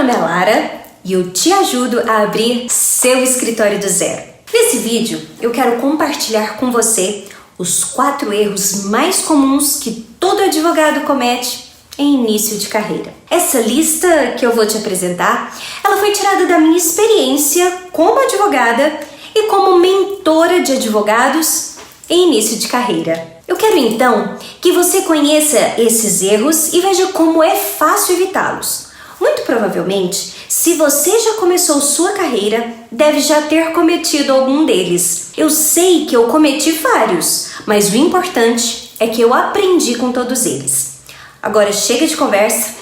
nome é Lara e eu te ajudo a abrir seu escritório do zero. Nesse vídeo, eu quero compartilhar com você os 4 erros mais comuns que todo advogado comete em início de carreira. Essa lista que eu vou te apresentar, ela foi tirada da minha experiência como advogada e como mentora de advogados em início de carreira. Eu quero então que você conheça esses erros e veja como é fácil evitá-los. Muito provavelmente, se você já começou sua carreira, deve já ter cometido algum deles. Eu sei que eu cometi vários, mas o importante é que eu aprendi com todos eles. Agora chega de conversa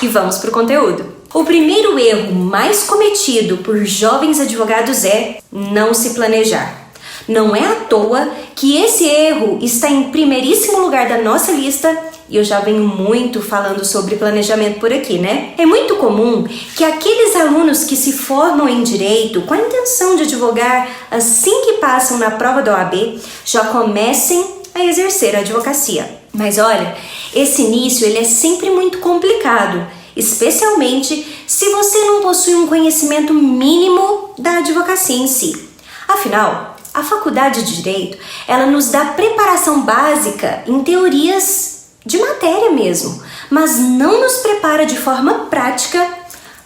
e vamos para o conteúdo. O primeiro erro mais cometido por jovens advogados é não se planejar. Não é à toa que esse erro está em primeiríssimo lugar da nossa lista e eu já venho muito falando sobre planejamento por aqui, né? É muito comum que aqueles alunos que se formam em direito com a intenção de advogar assim que passam na prova da OAB já comecem a exercer a advocacia. Mas olha, esse início ele é sempre muito complicado, especialmente se você não possui um conhecimento mínimo da advocacia em si. Afinal, a faculdade de Direito, ela nos dá preparação básica em teorias de matéria mesmo, mas não nos prepara de forma prática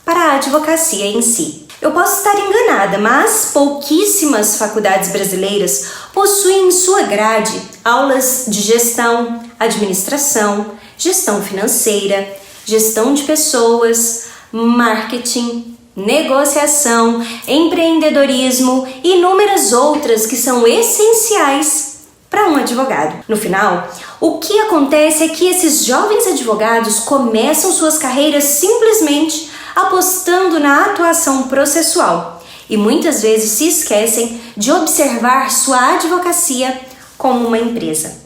para a advocacia em si. Eu posso estar enganada, mas pouquíssimas faculdades brasileiras possuem em sua grade aulas de gestão, administração, gestão financeira, gestão de pessoas, marketing, negociação, empreendedorismo e inúmeras outras que são essenciais para um advogado. No final, o que acontece é que esses jovens advogados começam suas carreiras simplesmente apostando na atuação processual e muitas vezes se esquecem de observar sua advocacia como uma empresa.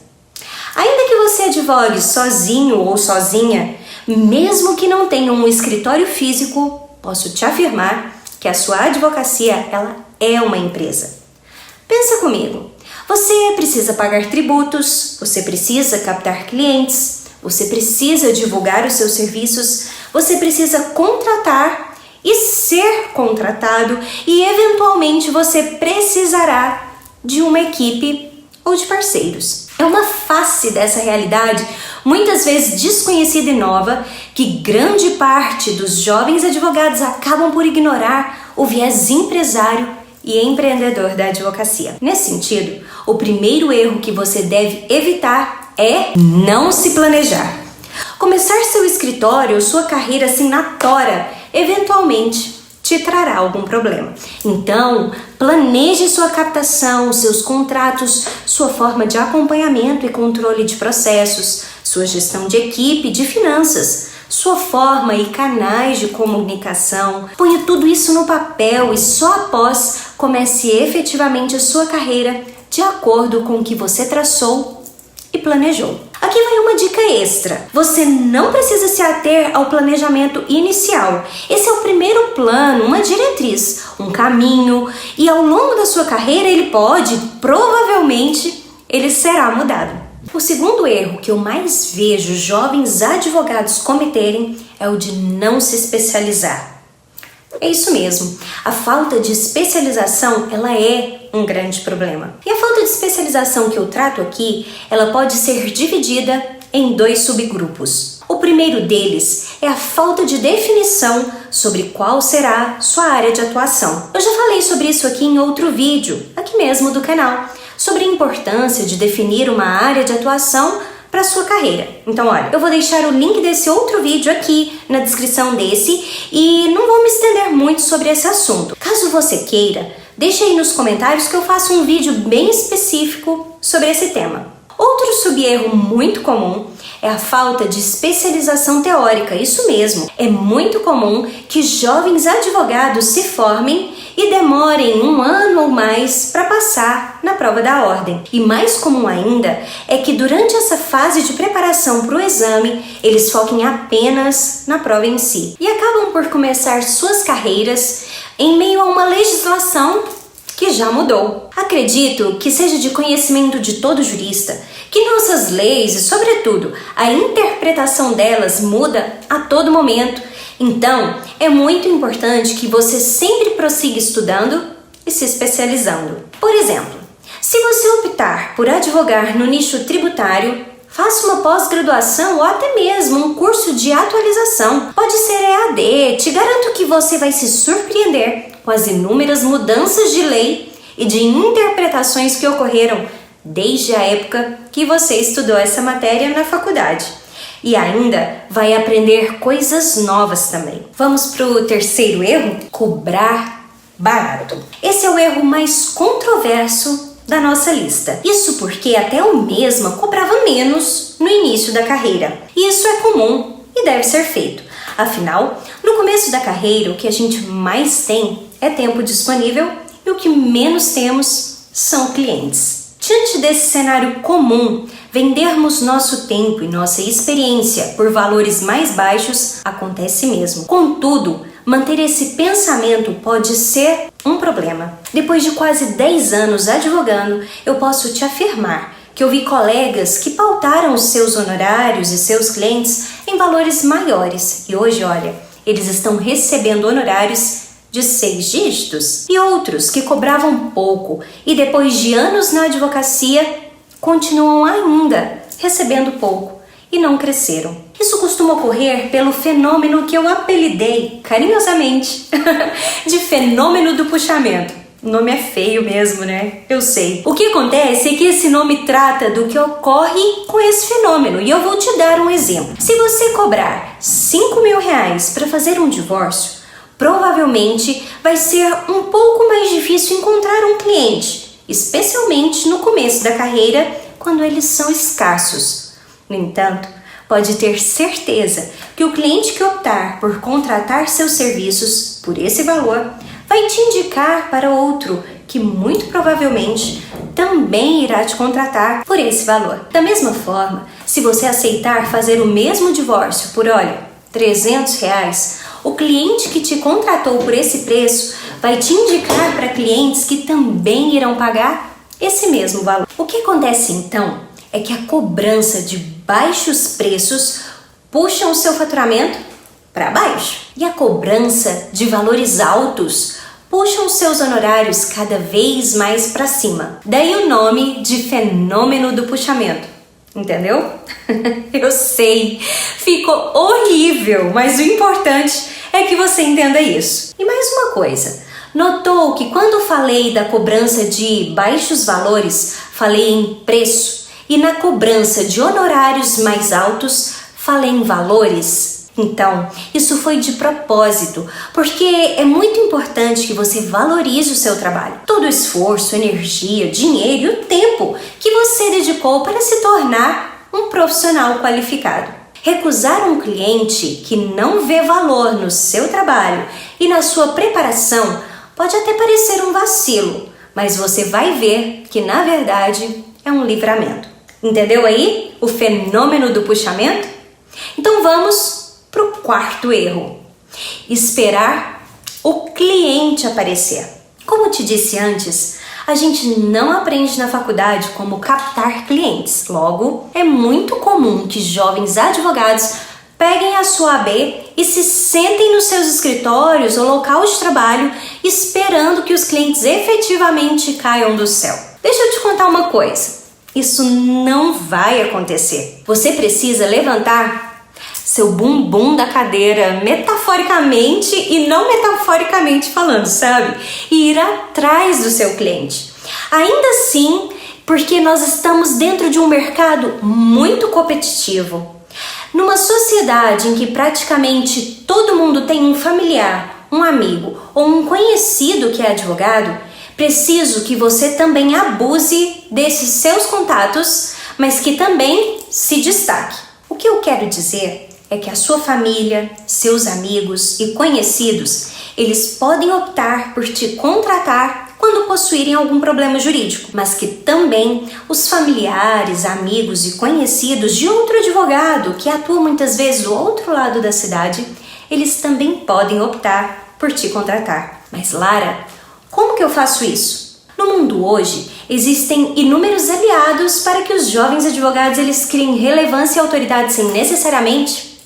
Ainda que você advogue sozinho ou sozinha, mesmo que não tenha um escritório físico, posso te afirmar que a sua advocacia ela é uma empresa. Pensa comigo, você precisa pagar tributos, você precisa captar clientes, você precisa divulgar os seus serviços, você precisa contratar e ser contratado e eventualmente você precisará de uma equipe ou de parceiros. É uma face dessa realidade, muitas vezes desconhecida e nova, que grande parte dos jovens advogados acabam por ignorar o viés empresário e empreendedor da advocacia. Nesse sentido, o primeiro erro que você deve evitar é não se planejar. Começar seu escritório ou sua carreira assim na tora, eventualmente, te trará algum problema. Então, planeje sua captação, seus contratos, sua forma de acompanhamento e controle de processos, sua gestão de equipe, de finanças, sua forma e canais de comunicação. Ponha tudo isso no papel e só após comece efetivamente a sua carreira de acordo com o que você traçou e planejou. Aqui vai uma dica extra. Você não precisa se ater ao planejamento inicial. Esse é o primeiro plano, uma diretriz, um caminho, e ao longo da sua carreira provavelmente, ele será mudado. O segundo erro que eu mais vejo jovens advogados cometerem é o de não se especializar. É isso mesmo, a falta de especialização ela é um grande problema. E a falta de especialização que eu trato aqui, ela pode ser dividida em 2 subgrupos. O primeiro deles é a falta de definição sobre qual será sua área de atuação. Eu já falei sobre isso aqui em outro vídeo, aqui mesmo do canal, sobre a importância de definir uma área de atuação para sua carreira. Então, olha, eu vou deixar o link desse outro vídeo aqui na descrição desse e não vou me estender muito sobre esse assunto. Caso você queira, deixe aí nos comentários que eu faço um vídeo bem específico sobre esse tema. Outro sub-erro muito comum é a falta de especialização teórica. Isso mesmo, é muito comum que jovens advogados se formem e demorem 1 ano ou mais para passar na prova da ordem. E mais comum ainda é que durante essa fase de preparação para o exame, eles foquem apenas na prova em si e acabam por começar suas carreiras em meio a uma legislação que já mudou. Acredito que seja de conhecimento de todo jurista que nossas leis e, sobretudo, a interpretação delas muda a todo momento Então, é muito importante que você sempre prossiga estudando e se especializando. Por exemplo, se você optar por advogar no nicho tributário, faça uma pós-graduação ou até mesmo um curso de atualização. Pode ser EAD, te garanto que você vai se surpreender com as inúmeras mudanças de lei e de interpretações que ocorreram desde a época que você estudou essa matéria na faculdade. E ainda vai aprender coisas novas também. Vamos para o terceiro erro? Cobrar barato. Esse é o erro mais controverso da nossa lista. Isso porque até eu mesma cobrava menos no início da carreira. E isso é comum e deve ser feito. Afinal, no começo da carreira, o que a gente mais tem é tempo disponível e o que menos temos são clientes. Diante desse cenário comum, vendermos nosso tempo e nossa experiência por valores mais baixos acontece mesmo. Contudo, manter esse pensamento pode ser um problema. Depois de quase 10 anos advogando, eu posso te afirmar que eu vi colegas que pautaram os seus honorários e seus clientes em valores maiores. E hoje, olha, eles estão recebendo honorários de 6 dígitos. E outros que cobravam pouco e depois de anos na advocacia, continuam ainda recebendo pouco e não cresceram. Isso costuma ocorrer pelo fenômeno que eu apelidei carinhosamente de fenômeno do puxamento. O nome é feio mesmo, né? Eu sei. O que acontece é que esse nome trata do que ocorre com esse fenômeno e eu vou te dar um exemplo. Se você cobrar R$5.000 para fazer um divórcio, provavelmente vai ser um pouco mais difícil encontrar um cliente, especialmente no começo da carreira, quando eles são escassos. No entanto, pode ter certeza que o cliente que optar por contratar seus serviços por esse valor vai te indicar para outro que muito provavelmente também irá te contratar por esse valor. Da mesma forma, se você aceitar fazer o mesmo divórcio por, olha, R$300, o cliente que te contratou por esse preço vai te indicar para clientes que também irão pagar esse mesmo valor. O que acontece então é que a cobrança de baixos preços puxa o seu faturamento para baixo e a cobrança de valores altos puxa os seus honorários cada vez mais para cima. Daí o nome de fenômeno do puxamento. Entendeu? Eu sei, ficou horrível, mas o importante é que você entenda isso. E mais uma coisa, notou que quando falei da cobrança de baixos valores, falei em preço, e na cobrança de honorários mais altos, falei em valores? Então, isso foi de propósito, porque é muito importante que você valorize o seu trabalho. Todo o esforço, energia, dinheiro e o tempo que você dedicou para se tornar um profissional qualificado. Recusar um cliente que não vê valor no seu trabalho e na sua preparação pode até parecer um vacilo, mas você vai ver que, na verdade, é um livramento. Entendeu aí o fenômeno do puxamento? Então vamos para o quarto erro: esperar o cliente aparecer. Como te disse antes, a gente não aprende na faculdade como captar clientes. Logo, é muito comum que jovens advogados peguem a sua AB e se sentem nos seus escritórios ou local de trabalho esperando que os clientes efetivamente caiam do céu. Deixa eu te contar uma coisa: isso não vai acontecer. Você precisa levantar seu bumbum da cadeira, metaforicamente e não metaforicamente falando, sabe? E ir atrás do seu cliente. Ainda assim, porque nós estamos dentro de um mercado muito competitivo. Numa sociedade em que praticamente todo mundo tem um familiar, um amigo ou um conhecido que é advogado, preciso que você também abuse desses seus contatos, mas que também se destaque. O que eu quero dizer é que a sua família, seus amigos e conhecidos, eles podem optar por te contratar quando possuírem algum problema jurídico, mas que também os familiares, amigos e conhecidos de outro advogado que atua muitas vezes do outro lado da cidade, eles também podem optar por te contratar. Mas Lara, como que eu faço isso? No mundo hoje, existem inúmeros aliados para que os jovens advogados eles criem relevância e autoridade sem necessariamente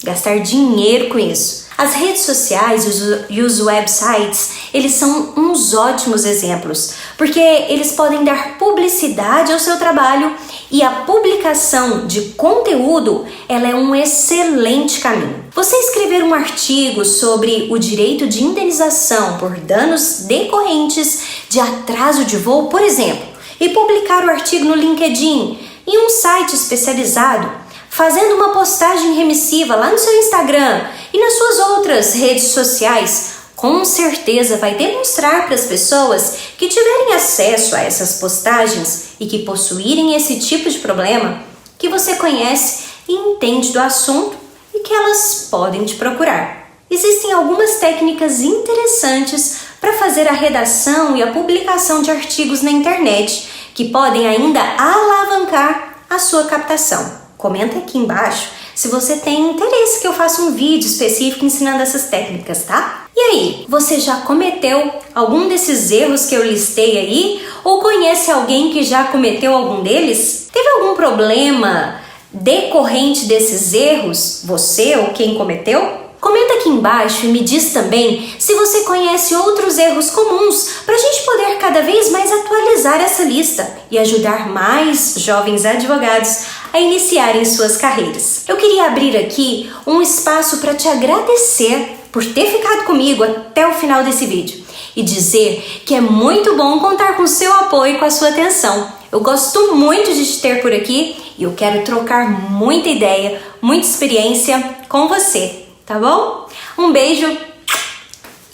gastar dinheiro com isso. As redes sociais e os websites, eles são uns ótimos exemplos, porque eles podem dar publicidade ao seu trabalho e a publicação de conteúdo, ela é um excelente caminho. Você escrever um artigo sobre o direito de indenização por danos decorrentes de atraso de voo, por exemplo, e publicar o artigo no LinkedIn, em um site especializado, fazendo uma postagem remissiva lá no seu Instagram e nas suas outras redes sociais, com certeza vai demonstrar para as pessoas que tiverem acesso a essas postagens e que possuírem esse tipo de problema que você conhece e entende do assunto e que elas podem te procurar. Existem algumas técnicas interessantes para fazer a redação e a publicação de artigos na internet que podem ainda alavancar a sua captação. Comenta aqui embaixo se você tem interesse que eu faça um vídeo específico ensinando essas técnicas, tá? E aí, você já cometeu algum desses erros que eu listei aí? Ou conhece alguém que já cometeu algum deles? Teve algum problema decorrente desses erros, você ou quem cometeu? Comenta aqui embaixo e me diz também se você conhece outros erros comuns para a gente poder cada vez mais atualizar essa lista e ajudar mais jovens advogados a iniciarem suas carreiras. Eu queria abrir aqui um espaço para te agradecer por ter ficado comigo até o final desse vídeo e dizer que é muito bom contar com o seu apoio e com a sua atenção. Eu gosto muito de te ter por aqui e eu quero trocar muita ideia, muita experiência com você. Tá bom? Um beijo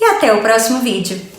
e até o próximo vídeo.